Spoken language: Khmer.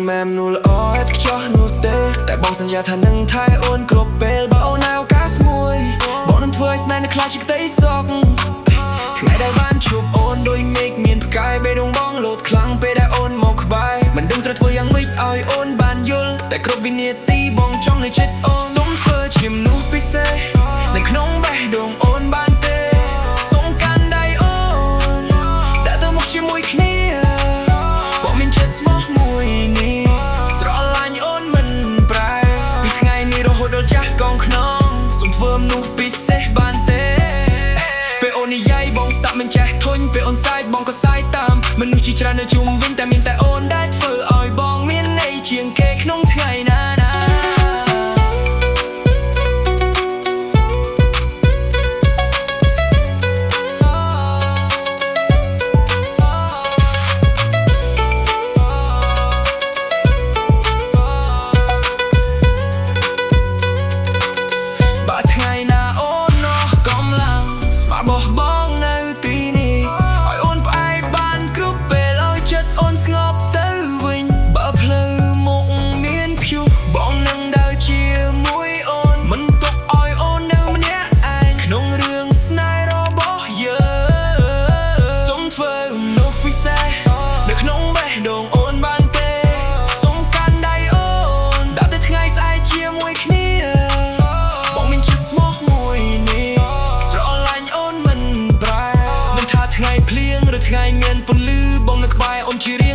មែមនូលអឥតខ្ចោះនោះទេតែបងសន្យាថានឹងថែអូនគ្រប់ពេលបើអូនឲ្យឱកាសមួយបងនឹងធ្វើឲ្យស្នេហ៍នៅខ្លាចជាក្តីសោកថ្ងៃដែលបានជួបអូនដូចមេឃមានផ្កាយបេះដូងបងលោតខ្លាំងពេលដែលអូនមកក្បែរមិនដឹងត្រូវធ្វើយ៉ាងម៉េចឲ្យអូនបានយល់តែគ្រប់វិនាទីបងចង់នៅជិតអូនសូមធ្វើជាមនុស្សពិសេសនៅក្នុងបេះដូងអូនបានទេសូមកាន់ដៃអូនដើរទៅមុខជាមួយគ្នាបងមានចិត្តស្មោះមួយនេះស្រឡាញ់អូនមិនប្រែពីថ្ងៃនេះរហូតដល់ចាស់កងខ្នងសូមធ្វើមនុស្សពិសេសបានទេពេលអូននិយាយបងស្ដាប់មិនចេះធុញពេលអូនសាយបងក៏សាយតាមមនុស្សជាច្រើននៅជុំវិញតែមានតែអូនដែលធ្វើឲ្យបងមានន័យជាងគេក្នុងថ្ងៃណាបងនៅទីនេះឲ្យអូនផ្អែកបានគ្រប់ពេលឲ្យចិត្តអូនស្ងប់ទៅវិញបើផ្លូវមុខមានព្យុះបងនឹងដើរជាមួយអូនមិនទុកឲ្យអូននៅម្នាក់ឯងក្នុងរឿងស្នេហ៍របស់យើងសូមធ្វើមនុស្សពិសេសនៅក្នុងបេះដូងអូនបានទេសូមកាន់ដៃអូនដើរទៅថ្ងៃស្អែកជាមួយគ្នាបងមានចិត្តស្មោះមួយនេះថ្ងៃភ្លៀងឬថ្ងៃមានពន្លឺបងនៅក្បែរអូនជារៀង